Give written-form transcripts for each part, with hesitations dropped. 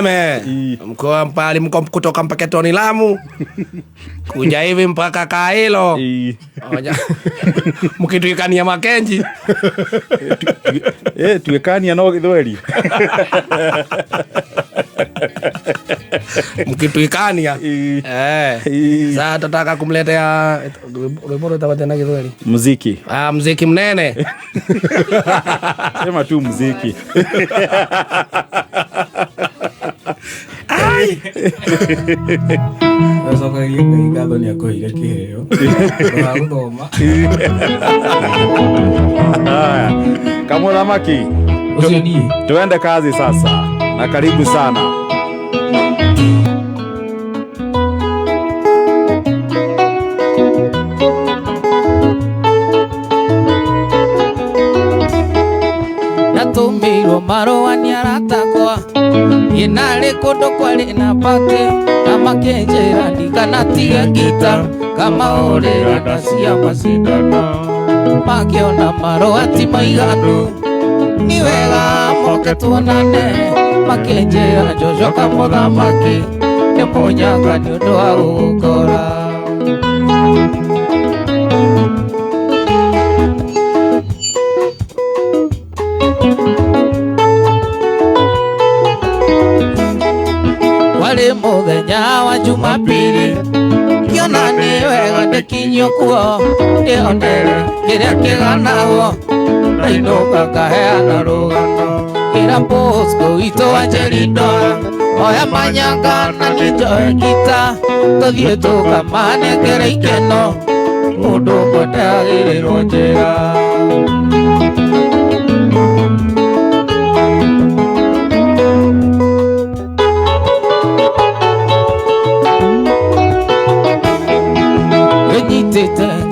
Mkoa mbali mko kutoka Mpaketoni Lamu kuja hivi mpaka Kailo mkituikania Makenji tuikania no Githweri mkituikania sasa tataka kumletea rwimbo tawatena Githweri muziki muziki mnene sema tu muziki Sasa kwa hiyo ngalo ni yako ile kiheo. Kwa ngoma. Kama Ramaki. Tuende kazi sasa. Na karibu sana. Natumiro marua ni aratakwa inale kondo kwale na pake kama kenjera ndikanatia gita kama orera nasia masidana makiona marua timaiganu ni wega moke tuonane makenjera jojo kamotha maki nemonyaga ni undu wa gukora wale muthenya wa Jumapili kiona ni wega ndikinyo kuo ndionere kiria kiganago nainoka kaheana rugano kira Bosco ito Angelino oya manyanga na nijoe gita tuthie tukamane ngere ikeno mundu ngwendagirirwo njira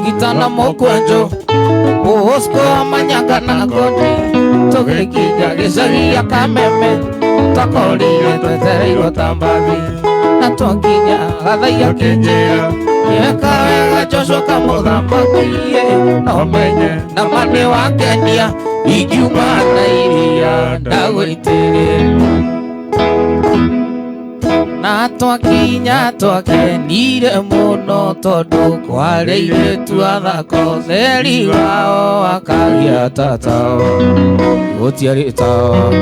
gitana mokwanjo Bosco amanyanga na godi tugikinya gicagi gia Kameme twakorire twetereirwo tambathi na twakinya gathaia kinjira yeka wega Joshua kamuthamaki no menye na mani wakenia ingiuma na iria ndagwitiria na twakinya twakenire muno tondu kwareire twathako theri wao akagia tatao gutiari tao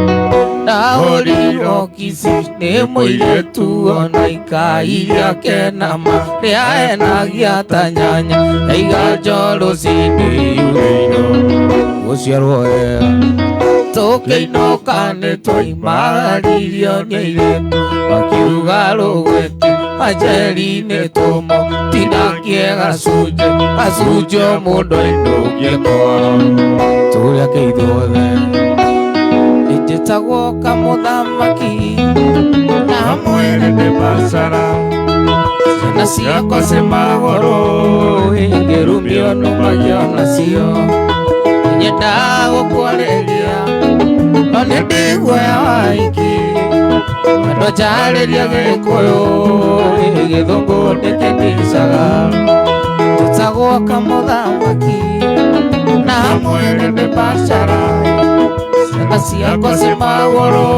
na urirwo kisi ni muiretu ona ikairia kenama ria enagia tanyanya na iganjoro cindi yureino guciarwo wega tukiinoka ni twaimagaririo ni iretu wakiuga rugweti Angelini tumo tinakie gacunjo mundu aindukie kwao turia keithothe njitagwo kamuthamaki na mwene ni Basara ciana ciakwa cimagoro ingirumio numagio nacio nyenda gukwareria no nĩ ndĩguoya waiki ando njariria Gĩkũyũ Gĩthũngũ ndĩkĩndicaga njĩtagwo kamũthamaki na mwĩrĩ nĩ Basara ciana ciakwa cimagoro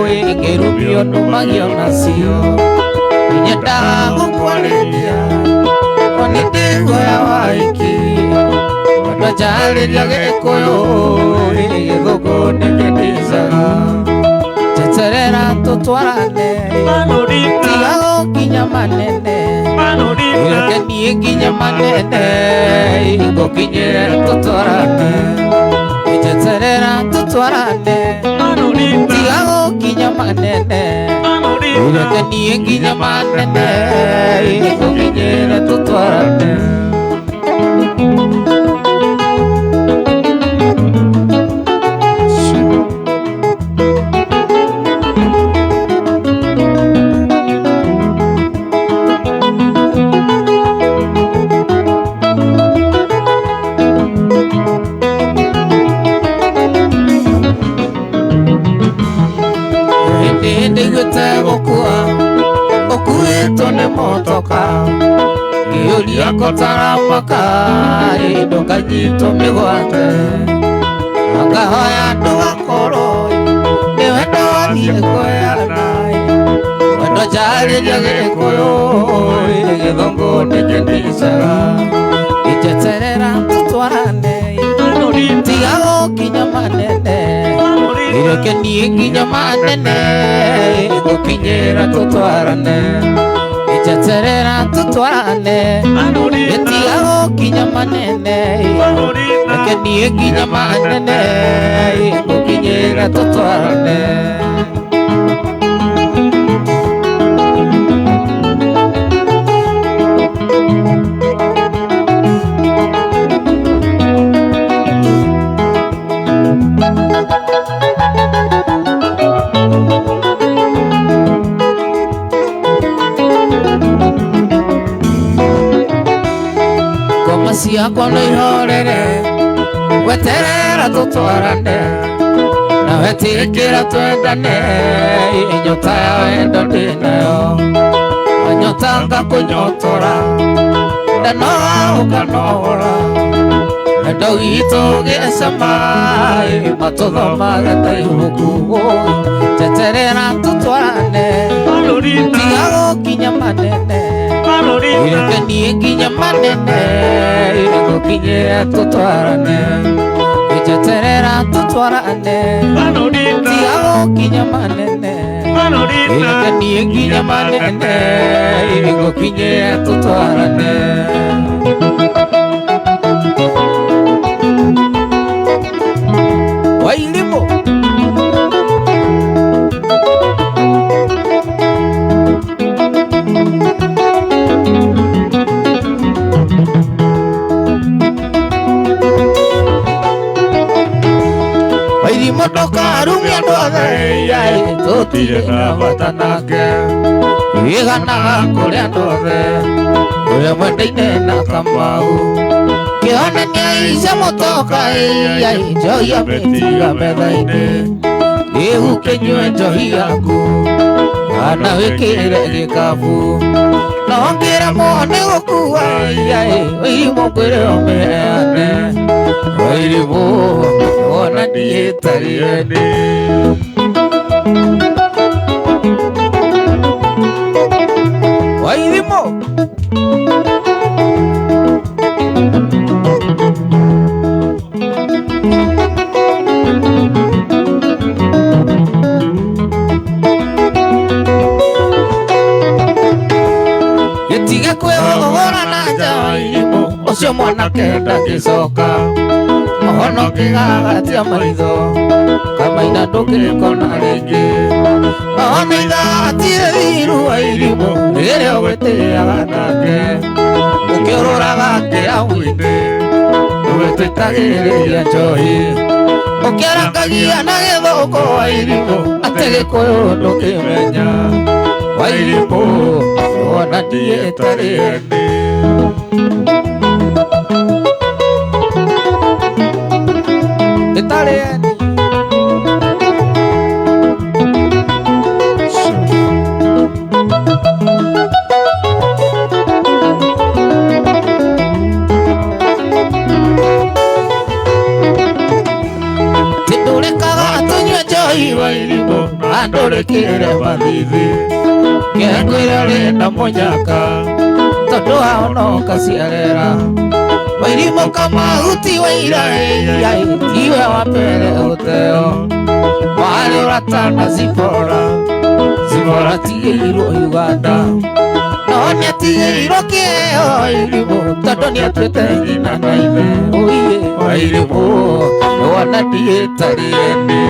ingĩrumio numagio nacio nyendaga gũkwarĩria no nĩ ndĩguoya waiki ando njariria Gĩkũyũ Gĩthũngũ ndĩkĩndicaga teterera tutwarane tiga gũkinya manene reke niĩ nginya manene gũkinyĩre tutwarane teterera tutwarane tiga gũkinya manene reke niĩ nginya manene gũkinyĩre tutwarane okuĩtwo nĩ motoka ngĩũria kũtaramaka ndũkanyitwo mĩgwate ngahoya ndũgakorwo nĩwe ndothiĩ kweana Ndarageria Gĩkũyũ Gĩthũngũ ndĩkĩnicaga Injeterera tũtwarane tiga gũkinya manene ireke niĩ nginya manene gũkinyĩra tũtwarane injeterera tũtwarane tiga gũkinya manene ireke niĩ nginya manene gũkinyĩra tũtwarane Ciakwa no ihorere weterera tũtwarane na wetĩkĩra twendane nyota ya wendo ndĩnayo nyota ngakũnyotora ndanoga ũkanogora wendo witũ gĩcama matũthomaga ta ibuku njeterera tũtwarane tiga gũkinya manene ireke niĩ nginya manene gũkinyĩra tũtwarane injeterera tũtwarane tiga gũkinya manene ireke niĩ nginya manene gũkinyĩra tũtwarane Wairimu Ndokarumia ndothe tũtirĩ na bata nake wĩganaga kũrĩa ndothe ũrĩa mwendaine na Kamau kĩonania ica mũtoka njohia mĩtiga metha-inĩ rĩu kĩnyue njohi yaku kana wĩkĩrĩre gĩkabu no ngĩra mone gũkua Wairimu ngwĩre ũmĩheane Wairimu wona ndiĩtarĩene Wairimu gĩtige kwĩhũgũra na nja Wairimu ũcio mwanake ndangĩcoka Ohonokigatia maitho Kamaina ndũngĩkona rĩngĩ Ohonokigatia thiru Wairimu rĩrĩa ũgĩtĩaga nake ũkĩũrũraga kĩrabu-inĩ ũgĩtwĩtagĩrĩria njohi ũkĩarakagia na gĩthũngũ Wairimu atĩ Gĩkũyũ ndũkĩmenya Wairimu wona ndiĩtarĩene Italian Tindulekaga tunywe njohi Wairimu andũrĩkĩre mathithi kĩngwĩra rĩna mũnyaka tondũ hao no kaciarera Wairimu Kamau ti wĩira tiwe wa mbere ũteo warĩ ũratana Zipora tigĩirwo Uganda no nĩatigĩirwo kĩheo Wairimu tondũ nĩatuĩte nyina na ithe Wairimu wona ndiĩtarĩene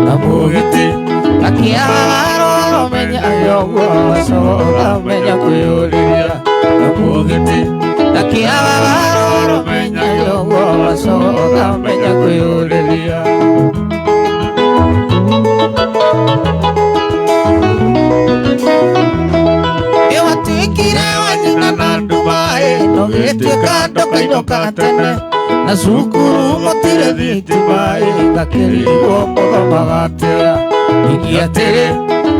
na mũgĩti akĩagarũra menya yoguo wacoka menya kwĩyũrĩria na mũgĩti akĩagarũra menya yoguo wacoka menya kwĩyũrĩria ĩwatuĩkire wanyina na Dubai nogĩtuĩka ndokainũka tene na cukuru mũtirĩ thitima ngakĩrigwo mũthomaga atĩa ningĩ atĩrĩ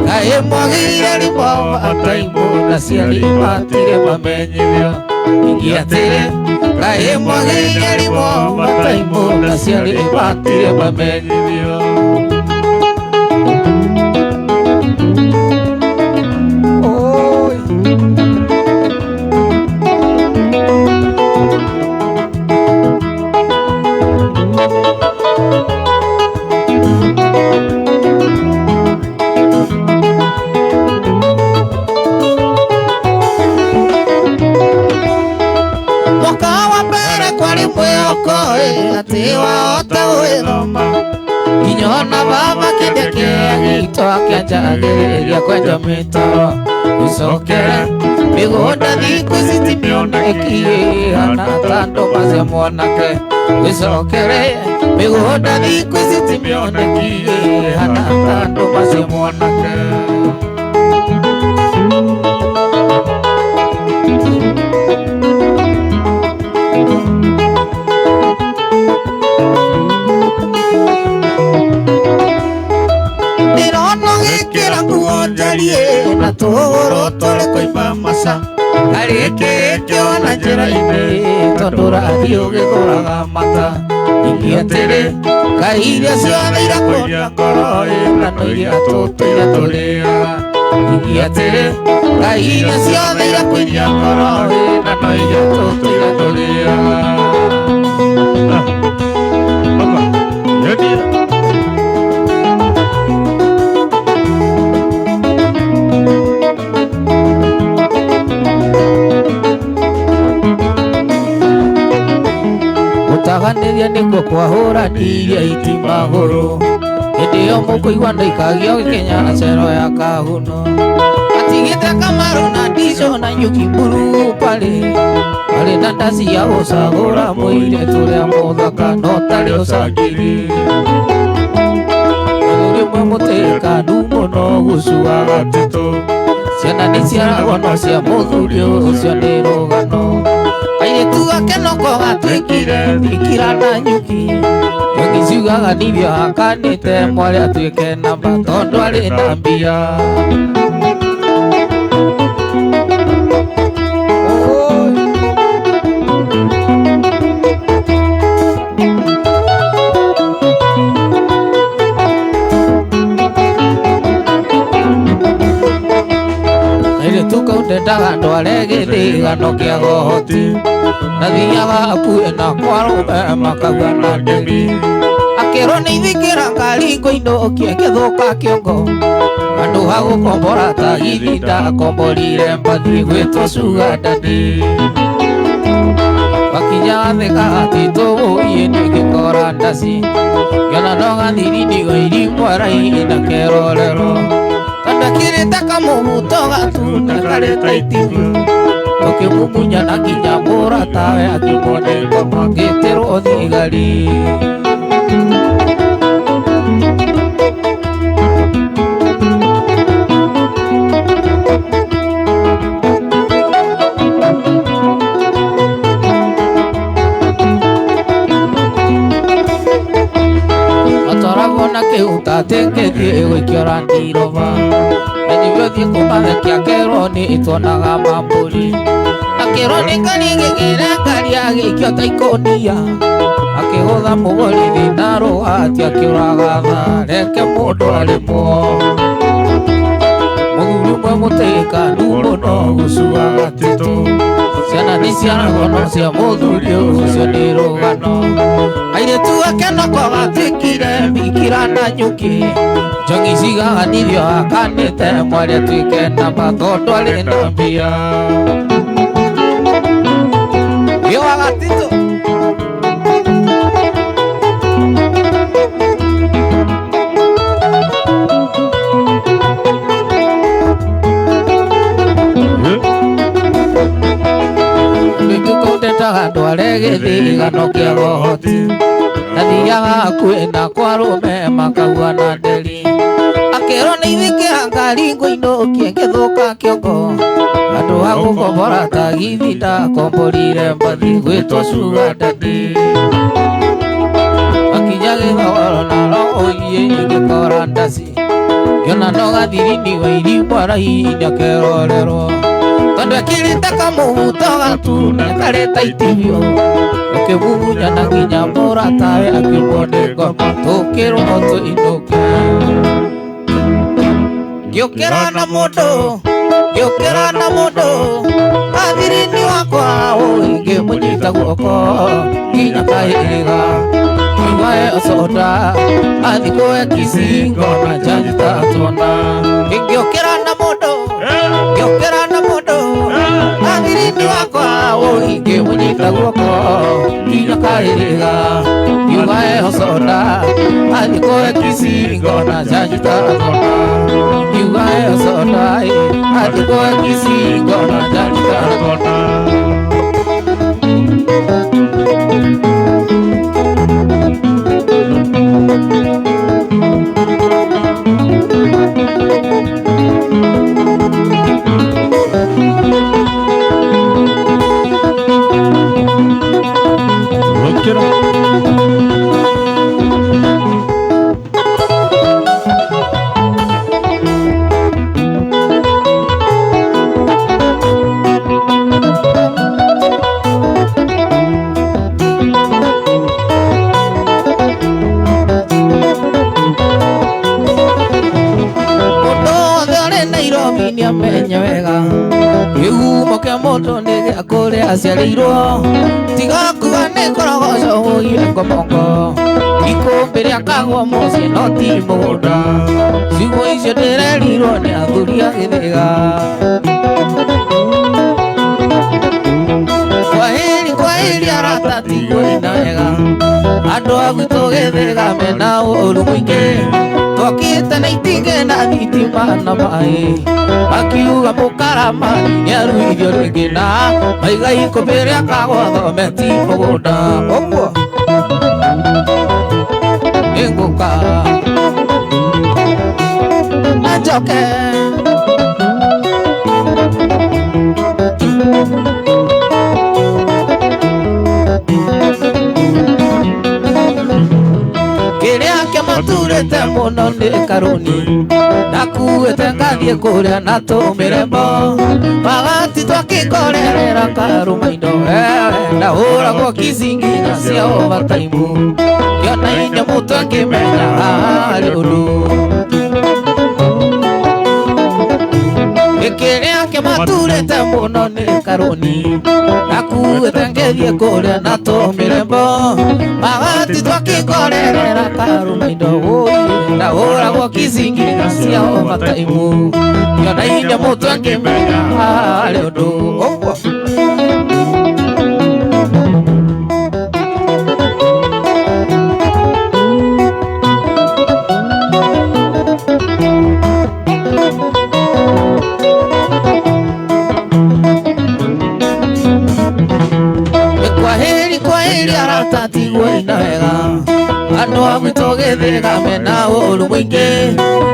kaĩ mwagĩire rimwe mataimũ na ciarĩ matirĩ mamenyithio ningĩ atĩrĩ kaĩ mwagĩire rimwe mataimũ na ciarĩ matirĩ mamenyithio wahota gwĩthoma nginya ona baba kĩndĩ kĩa gitũ akĩanjagĩrĩria kwenja mĩtaro gĩcokere mĩgũnda thikũ ici timĩoneki hana ta ndũma cia mwanake gĩcokere mĩgũnda thikũ ici timĩoneki hana ta ndũma cia mwanake na tũgũrũ tũrĩ kũimba maca harĩkĩ kĩona njĩra-inĩ tondũ rathiĩ ũgĩgũraga mata ningĩ atĩrĩ ngai iria ciothe irakũria ngoro na no iria tũtũire tũrĩaga ningĩ atĩrĩ ngai iria ciothe irakũria ngoro na no iria tũtũire tũrĩaga gũtaganĩria nĩguo kwahũranirie itimagũrũ hĩndĩ ĩyo mũkũigua ndaikagio gĩkenya cero ya kahuno atigĩte Kamaru na Ndico na Nyuki Mburu parĩ na ndaci ya gũcagũra mũirĩtu ũrĩa mũthaka no tarĩ ũcangiri rĩmwe mũtĩkanu mũno gũcua gatĩtũ ciana nĩ ciaragwo no cia mũthuri ũcio nĩ rũgano airĩtu ake noko gatuĩkire thikira na Nyuki Nyuki ciugaga nithio hakanĩte mwarĩ atuĩke namba tondũ arĩ na mbia ndendaga ndware gĩthigano kĩa gohoti na thiaga hakuhĩ na kwarũme makauga na ndemi akĩrwo nĩ ithikĩra ngari ngũinũkie ngĩthũka kĩongo handũ ha gũkombora tagithi ndakomborire mbathiĩ gwĩtwo sugar daddy wakinya thĩka atĩ tũgũiĩ nĩngĩkora ndaci ngĩona no gathiri ndigo irimwe raihi na kerorero ndakĩrĩte kamũhuto gatune karĩte itibu tũkĩmumunya na nginya mũratawe akĩmoneka makĩtĩrwo thigari atwaragwo na kĩhuta atĩngĩthiĩ gwĩkĩra ndirova Nĩnyuothiĩ kũmathekia kerwo nĩ ĩtwonaga mambũri akĩrwo nĩ ngari gĩgĩre ngari agĩikio ta ikũnia akĩgũtha mũgũri thĩna rũgati akĩũraga reke mũndũ arĩmwo mũthuri ũmwe mũtĩkanu mũno gũcua gatĩtũ ciana nĩ ciaragwo no cia mũthuri ũcio nĩ rũgano airĩtu ake noko gatuĩkire thikira na Nyuki Njogi cigaga nithio hakanĩte mwarĩ atuĩke namba tondũ arĩ na mbia Gĩwa Gatitũ gĩthigano kĩa gohoti nathiaga kwĩna kwa rũme makagua na nderi akĩrwo nĩ ithikĩra ngari ngũinũkie ngĩthũka kĩongo andũ a gũkombora tagithi ndakomborire mbathi gwĩtwo sugar daddy akinya gĩthogoro na rohoiye ngĩkora ndaci ngĩona no gathiri-inĩ wa irimũ arahihinya akerorerwo tondũ ekĩrĩte kamũhuto gatune karĩ taiti biũ ũkĩmumunya na nginya mũratawe akĩrwo nĩ ngoma tũkĩrwo tũinũke ngĩũkĩra na mũndũ gathiri-inĩ wakwa ngĩmũnyita guoko nginya kahĩrĩga ngĩigua soda athikũe kicingo na njanja tona ngĩũkĩra na mũndũ gathiri-inĩ wakwa ngĩmũnyita guoko nginya kahĩrĩga ngĩigua soda athikũe kicingo na njanja tona ngĩigua soda athikũe kicingo na njanja tona aciarĩirwo tiga kuga nĩ ngorogoco ũgire ngomongo ikũmbĩ rĩa kagwa mũciĩ no ti mũgũnda ciugo icio ndĩrerirwo nĩ athuri a gĩthĩga kwahĩri arata tigwĩna wega andũ a gwitũ gĩthĩga mena ũũru mũingĩ twokĩte na itingĩ na thitima na maĩ akiuga mũkaramani nĩaruithio rĩngĩ na maiga ikũmbĩ rĩa kagwa thome ti mũgũnda ũguo nĩngũka na njoke kĩrĩa kĩmaturĩte mũno nĩ karũni nakuĩte ngathiĩ kũrĩa na tũmĩrembo magati twakĩkorerera karũmaindo ndahũragwo kicinginya cia overtime kĩona inya mũtu akĩmenya harĩ ũndũ kĩrĩa kĩmaturĩte mũno nĩ karũni nakuĩte ngĩthiĩ kũrĩa na tũmĩrembo magati twakĩkorerera karũmaindo ndahũragwo kicinginya cia overtime kĩona inya mũtu akĩmenya harĩ ũndũ ũguo kwahĩri arata tigwĩna wega andũ a gwitũ gĩthĩga mena ũũru mũingĩ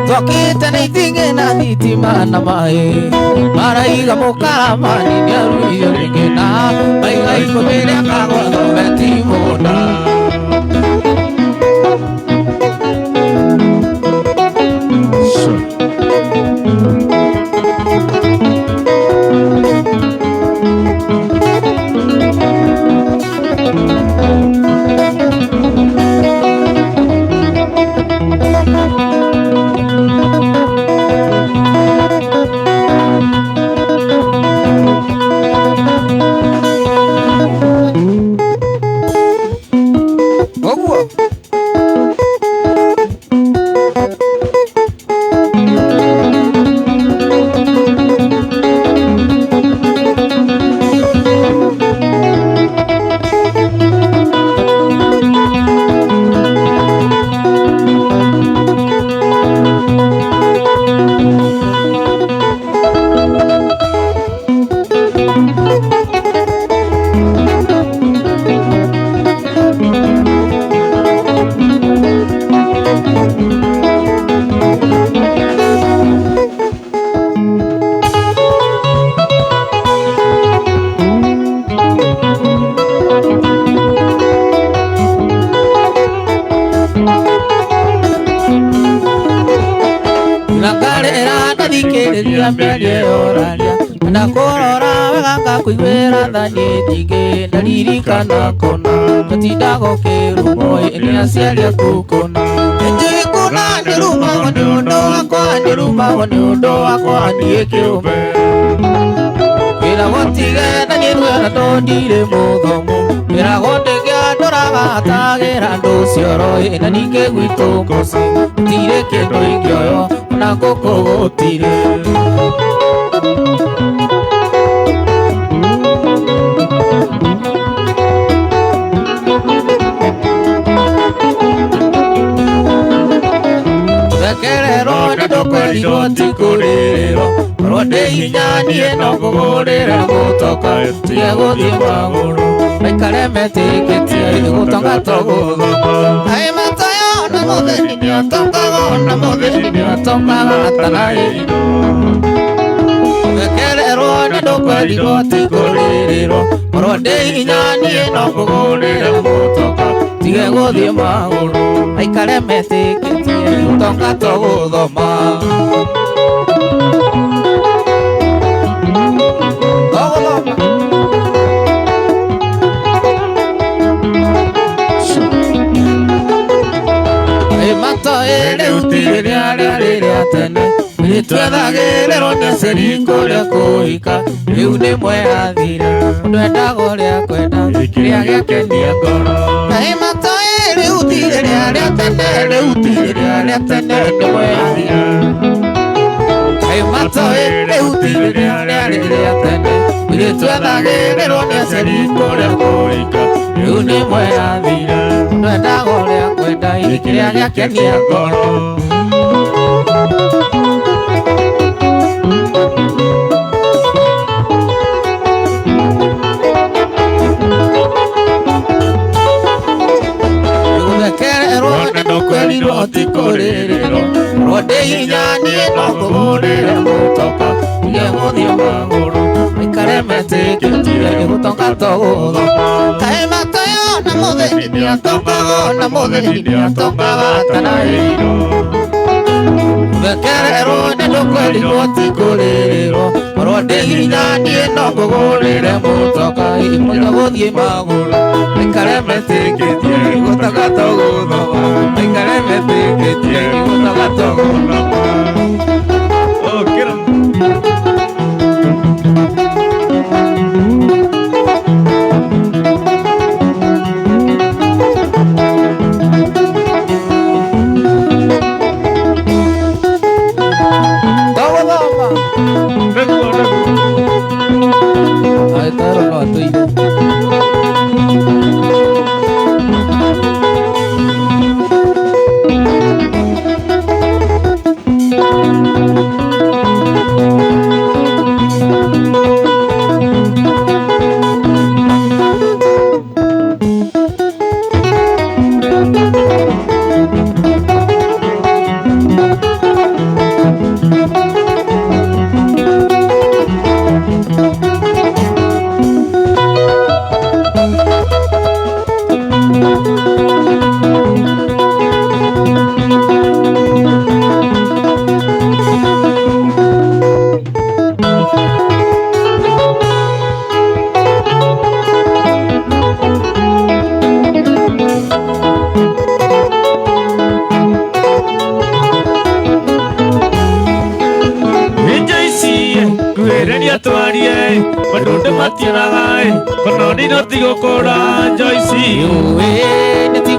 twokĩte na itingĩ na thitima na maĩ maraiga mũkaramani nĩaruithio rĩngĩ na maiga ikũmbĩ rĩa kagwa thome ti mũgũnda thikĩrĩria mĩario yoraria na kũrora wega ngakwĩiguĩra thani nyingĩ ndaririkana kũna matindago kĩrumo nĩ aciari aku kũna njũĩ kũna nĩrumagwo nĩ ũndũ wakwa nĩrumagwo nĩ ũndũ wakwa niĩ kĩũmbe wĩragwo tige na nyĩruĩra to ndirĩ mũthomu wĩragwo ndĩngĩandũraga atagĩra andũ cioro na ningĩ gwitũ mũciĩ gũtirĩ kĩndũ ingĩoyo na ngũkũ gũtirĩ Rekerero nĩ ndũkwerirwo ti kũrĩrĩrwo korwo ndĩ hinya niĩ no ngũgũrĩre gũtoka tige gũthiĩ magũrũ maikare metĩkĩtie gũtonga to gũthoma kaĩ matayo na mũthĩni nĩatongaga na mũthĩni nĩatongaga atanaĩirwo Rekerero nĩ ndũkwerirwo ti kũrĩrĩrwo korwo ndĩ hinya niĩ no ngũgũrĩre gũtoka tige gũthiĩ magũrũ maikare metĩkĩtie gũtonga to gũthoma rĩu tirĩ rĩarĩa rĩrĩa tene rĩtwethagĩrĩrwo nĩ aciari kũrĩa kũhika rĩu nĩ mweathire mũndũ endaga ũrĩa kwenda kĩrĩa gĩakenia ngoro kaĩ matoĩ rĩu tirĩ rĩarĩa tene rĩu tirĩ rĩarĩa tene nĩ mweathire kaĩ matoĩ rĩu tirĩ rĩarĩa tene rĩtwethagĩrĩrwo nĩ aciari kũrĩa kũhika rĩu nĩ mweathire mũndũ endaga ũrĩa kwenda kĩrĩa gĩakenia ngoro ndũkwerirwo ti kũrĩrĩrwo korwo ndĩ hinya niĩ no ngũgũrĩre gũtoka tige gũthiĩ magũrũ maikare metĩkĩtie gũtonga to gũthoma kaĩ matayo na mũthĩni nĩatongaga na mũthĩni nĩatongaga atanaĩirwo Rekerero nĩ ndũkwerirwo ti kũrĩrĩrwo korwo ndĩ hinya niĩ no ngũgũrĩre gũtoka tige gũthiĩ magũrũ maikare metĩkĩtie gũtonga to gũthoma maikare metĩkĩtie gũtonga to gũthoma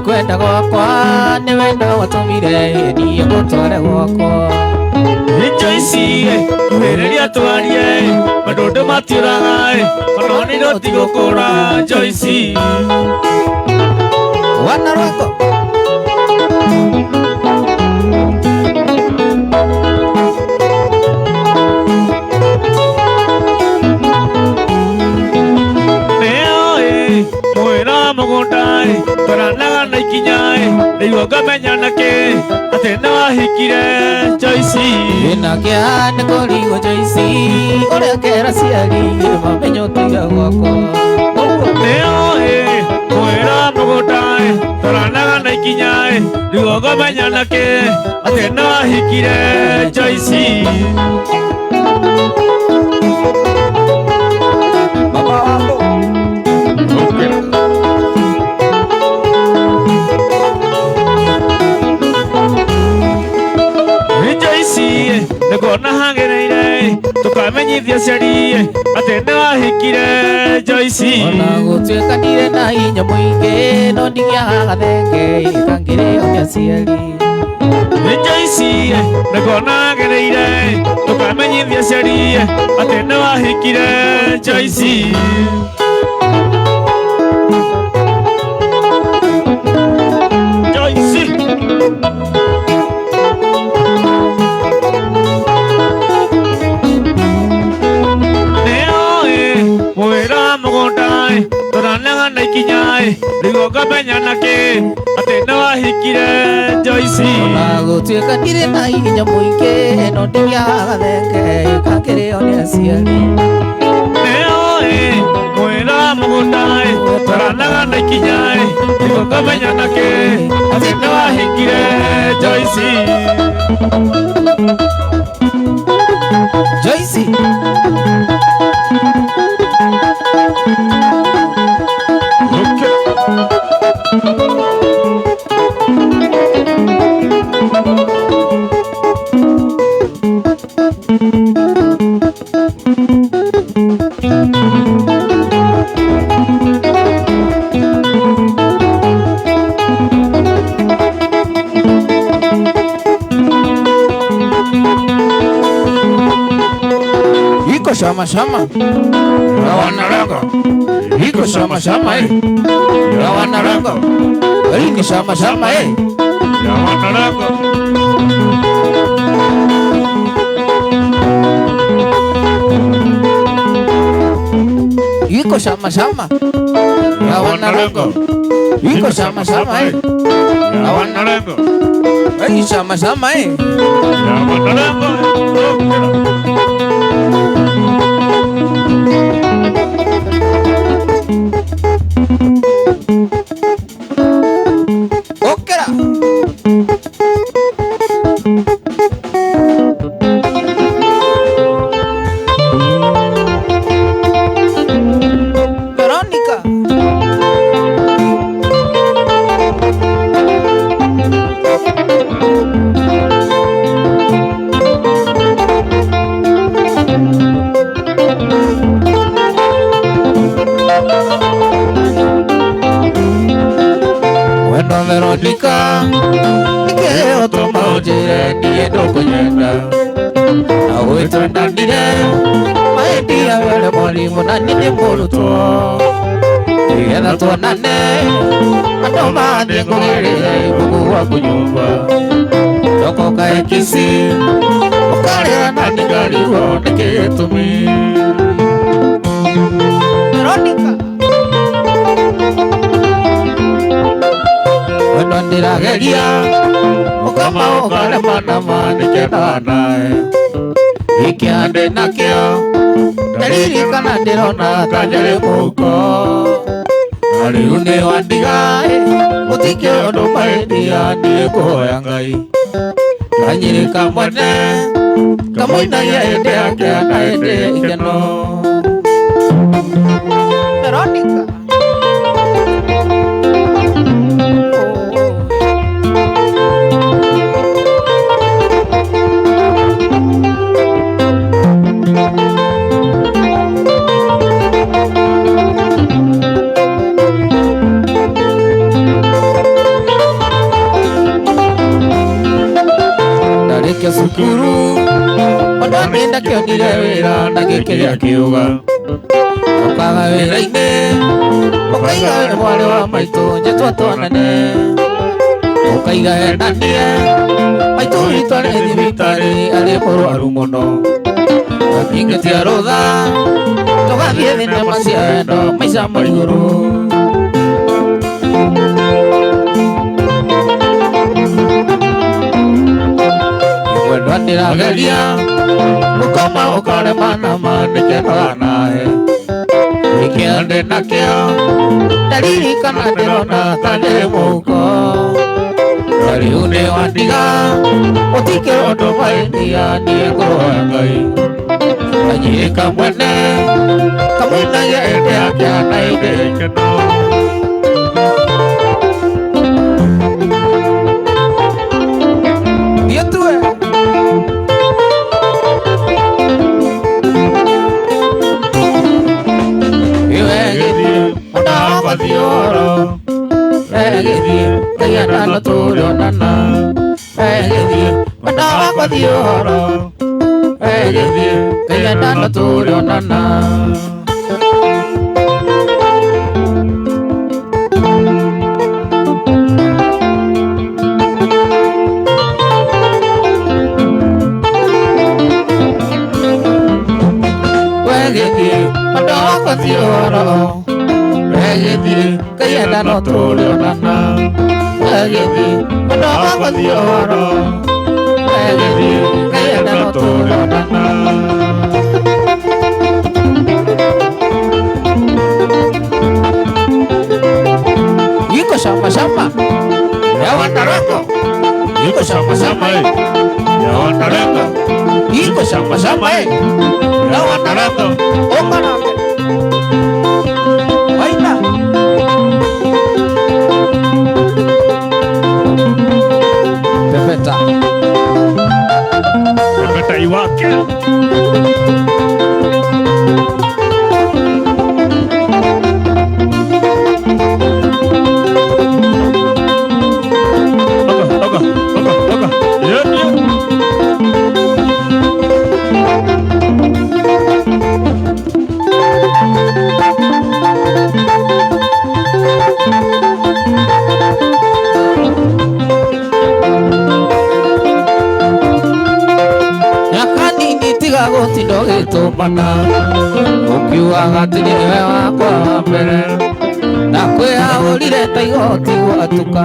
Kwenda gwakwa nĩ wenda watũmire niĩ ngũtware gwakwa Joyce kwĩrĩria twarie maũndũ matiũraga ona nĩ no ti gũkũra Joyce wana rwako mwĩra mũgũnda twaranaga na ikinya nĩguo ngamenya nakĩ atĩ nĩ wahikire Joyce wĩna kĩeha nĩ kũrigwo Joyce ũrĩa kera ciari mamenyo tiga gwakwa nĩoĩ mwĩra Mwira mugutai toranaga na ikinyai Rigogo menyanake ate no ahikire Joyce Baba wako Joyce Negona hangereire tukamenyithia ciari ate no ahikire Joyce Ona gũtuĩkanire na hinya mũingĩ no ndigĩaga thenge ikangĩrĩo nĩ aciari Joyce Negona hangereire tukamenyithia ciari ate no ahikire Joyce Toranaga na ikinyai Rigogo menyanake ate no ahikire Joyce Ona gũtuĩkanire na hinya mũingĩ no ndigĩaga thenge ikangĩrĩo nĩ aciari Mwira mugutai toranaga na ikinyai Rigogo menyanake ate no ahikire Joyce Joyce Iko sama-sama Rawanaraga Iko sama-sama Rawanaraga Ini sama-sama Rawanaraga Iko sama-sama Rawanaraga Iko sama-sama Rawanaraga Ini sama-sama Rawanaraga Okera Veronica Bueno, Veronica, que otro maujere ni edo kunyenda. Na uitro na nire, maedia vele molimo na nini moluto. Iyena to nane, adoma ni ngogere bugu wa kunyumba. Loko kae kisi, okare na nigari wo neke tumi. Veronica. Bueno, ndirageria ukama ukale mana mani kenanae ikiande nakio ndaririkana ndirona kanjari muko ariu ni wandigae mutikio undu maendia ndie kuhoya Ngai kanyirika mwene kamoinagia ende yake akaende ikeno Veronica Ndarĩkia cukuru ona nĩnda kĩonire wĩra na gĩkĩrĩa kiuga ũkaga wĩra-inĩ ũkaiga wĩ mwarĩ wa maitũ njĩtwa twanane ũkaiga endanie maitũ witũ arĩ thibitarĩ arĩ mũrwaru mũno akingĩtia rũtha tũgathiĩ thinema cia wendo maica maigũrũ Mwendwa ndĩrageria gũkoma ũkaremana manĩkenaga nahe ikiande nakio ndaririkana ndĩrona ta ndĩ mũhuko no rĩu nĩ wandiga ũtikĩrĩ ũndũ mahĩtia niĩ ngũrũa Ngai kanyĩka mwene kamũinagia hĩndĩ yake na hĩndĩ ĩkeno thiĩ tuwe Dioro, Egedie, Kayana Toro Nana, Egedie, Madama Dioro, Egedie, Kayana Toro Nana. Egedie, Madama Dioro. Egedie, kayana no tolo nana. Egedie, madama kwa dioro. Egedie, kayana no tolo nana. Yiko sama-sama, ya wantarako. Yiko sama-sama, ya wantarako. Yiko sama-sama, ya wantarako. Okanake. Pepeta iwake Oka Tindo gĩtũmana ũkiugaga atĩ nĩwe wakwa wa mbere na kwĩhagũrire ta igoti gwatuka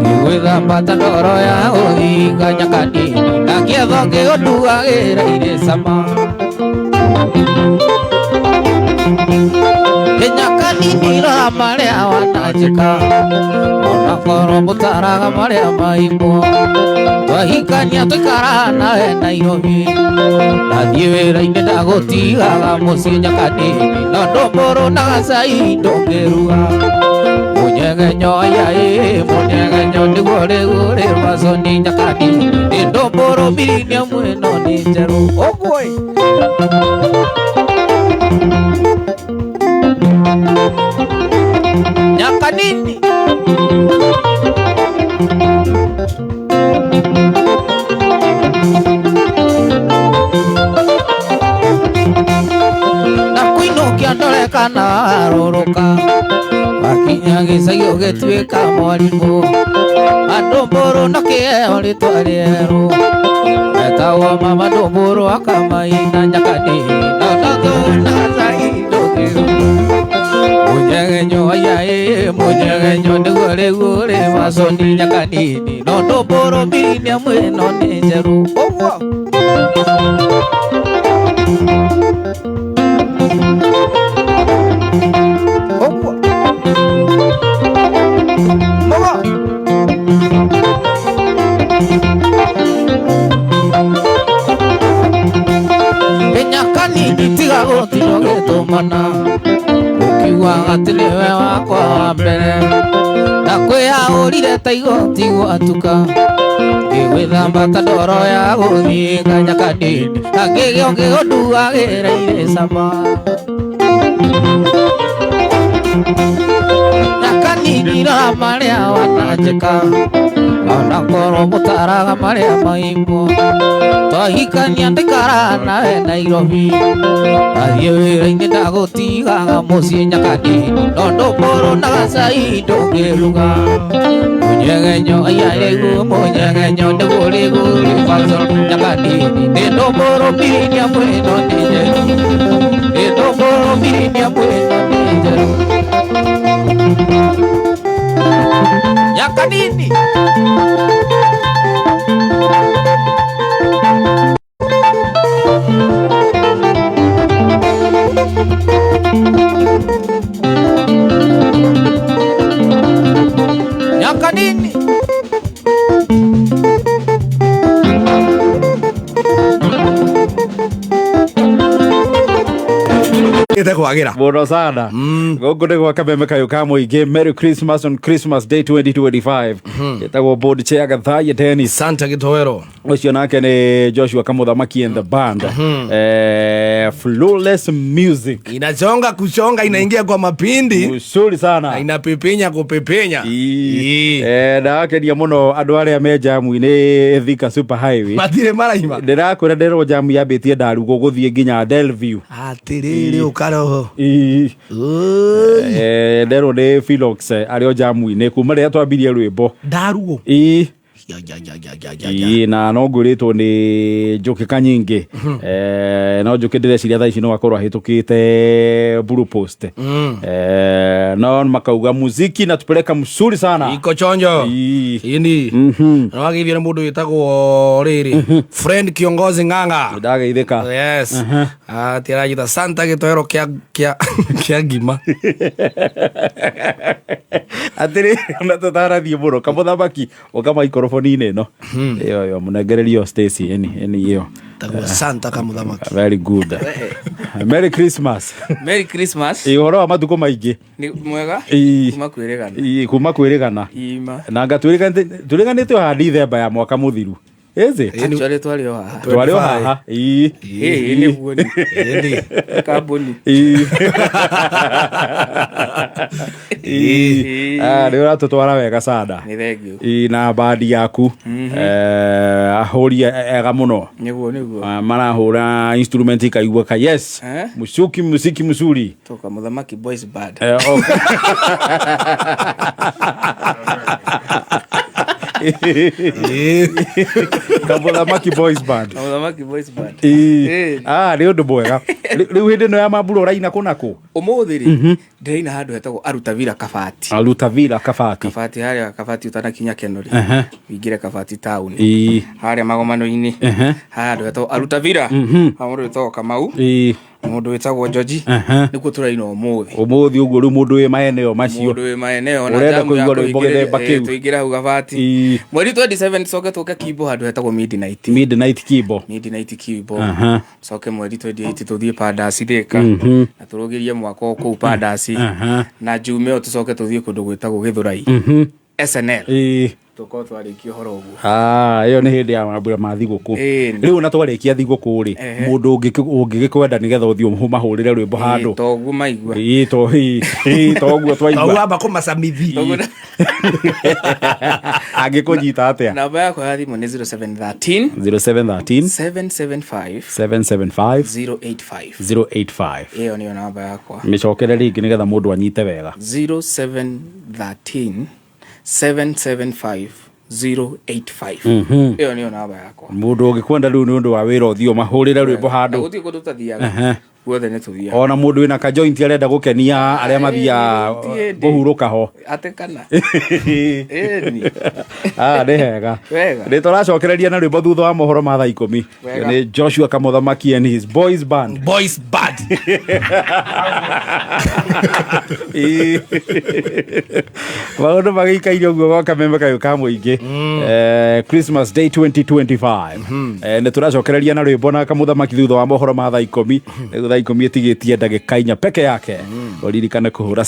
ngĩgwĩthamba ta ndoro ya gũthinga nyakanini na kĩetho ngĩgũndugagĩra irĩ cama nyakanini rora marĩa wananjĩka ona korwo mũtaraga marĩa maimwo twahikania tũikaraga nawe Nairobi nathiĩ wĩra-inĩ ndagũtigaga mũciĩ nyakanini no ndũmbũrũ na gacai ndũngĩruga mũnyegenyo ayaĩ mũnyegenyo nĩguo rĩu rĩ maconi nyakanini nĩ ndũmbũrũ mirinia mwĩno nĩ njerũ ũguo nyakanini na kuinukia ndorekana arũrũka wakinya gĩcagi ũgĩtuĩka mwarimũ andũ mbũrũ na kĩheo rĩtwa rĩerũ etagwo mama ndũmbũrũ akamaina nyakanini na ndathũna gacai ndũngĩruga mũnyegenyo ayaĩ mũnyegenyo nĩguo rĩu rĩ maconi nyakanini no ndũmbũrũ mirinia mwĩno nĩ njerũ ũguo nyakanini tiga gũtirwo gĩtũmana ũkiugaga atĩ nĩwe wakwa wa mbere na kwĩhagũrire ta igoti gwatuka ngĩgwĩthamba ta ndoro ya gũthinga nyakanini na ngĩgĩo ngĩgũndugagĩra irĩ cama nyakanini rora marĩa wananjĩka ona korwo mũtaraga marĩa maimwo twahikania ndĩikaraga nawe Nairobi nathiĩ wĩra-inĩ ndagũtigaga mũciĩ nyakanini no ndũmbũrũ na gacai ndũngĩruga mũnyegenyo ayaĩrĩguo mũnyegenyo nĩguo rĩguo rĩ maconi nyakanini nĩ ndũmbũrũ mirinia mwĩno nĩ njerũ nĩ ndũmbũrũ mirinia mwĩno nĩ njerũ nyakanini ciambite kwagira muno sana gongo ni gwa kameme kayo ka muingi. Merry Christmas on Christmas Day 2025. Etagwo board chair Gathai Dennis Santa Gitowero. ucio nake ni Joshua Kamuthamaki and the band. Flawless music Inachonga kuchonga, inaingia kwa mapindi usuri sana, inapipinya kupipenya. na akenia muno andu aria me jamu ni Thika Super Highway Matire maraima ndirakwira ndero jamu yambitie ndarugo guthie nginya Delview atiriri ukaroho ndero ni Philox ario jamu ni kuma ria twambirie rwimbo ndarugo na no nguritwo ni Njuki Kanyingi. No Njuki ndireciria thaa ici no akorwo ahitukite Blue Post. No makauga muziki na tupeleka msuri sana iko chonjo ini no agithire mundu witagwo riri friend kiongozi Ng'ang'a ndageithika. Yes tirajita Santa Gitowero kia ngima atiri na tutarathie muno Kamuthamaki ukama ikorofoni no yo munegererio Stacy eni yo tagwo Santa Kamuthamaki. very good. Merry Christmas. Merry Christmas. Ihoro wa matuko maingi Ni mwega kuma kwirigana. Kuma kwirigana Ima na ngatwiriganite hadi themba ya mwaka muthiru eze actually twalio haha ni buoni kaboni leo tutwara wega sada ni thegio na badi yaku ahori ega muno niguo marahura instrument ikaigua ka yes musiki muzuri toka Muthamaki Boys Band. Kamuthamaki Boys Band. Ni undu mwega. Riu hindi no ya mambura raina kunako umuthiri ndiraina handu hetagwo Arutavira Kabati haria Kabati utanakinya Kenori wingire Kabati town haria magomano-ini handu hetagwo Arutavira hamundu wetagwo Kamau mundu wetagwo George nikuo turaina umuthi uguo riu mundu wi maeneo macio na jamu ya tuingira hau Kabati mweri 27 soke tuka kibo handu hetagwo Midnight Kibo soke mweri 28 tuthie Padasi Thika na turugirie mwako ku Padasi na Jumeo tucoke tuthie kundu gwetagwo Githurai SNL tuko twarikia horo uguo iyo ni hindi ya mambura ma thiguku riu na twarikia thiguku ri mundu ungigikwenda nigetha uthio mahurire rwimbo handu togu maigua toguo twaigua aba kumasamithi angikunyita atia namba yako ya thimu ni 0713 775 085 iyo ni namba yako micokere ringi nigetha mundu anyite wega 0713 775 iyo niyo namba yako mundu ungikwenda riu ni undu wa wira uthio mahurire rwimbo handu guti kundu tathiaga guothe ni tuthiaga ona mundu wina ka joint arenda gukenia aria mathia guhuruka ho atekana ni hega ni turacokereria na rwimbo thutha wa mohoro ma thaa 10 ni Joshua Kamuthamaki and his boys band maundu magikaire uguo gwa kameme kayo ka muingi Christmas Day 2025 ni turacokereria na rwimbo na Kamuthamaki thutha wa mohoro ma thaa 10 thaa 10 etigitie ndagika 4 peke yake uririkane kuhura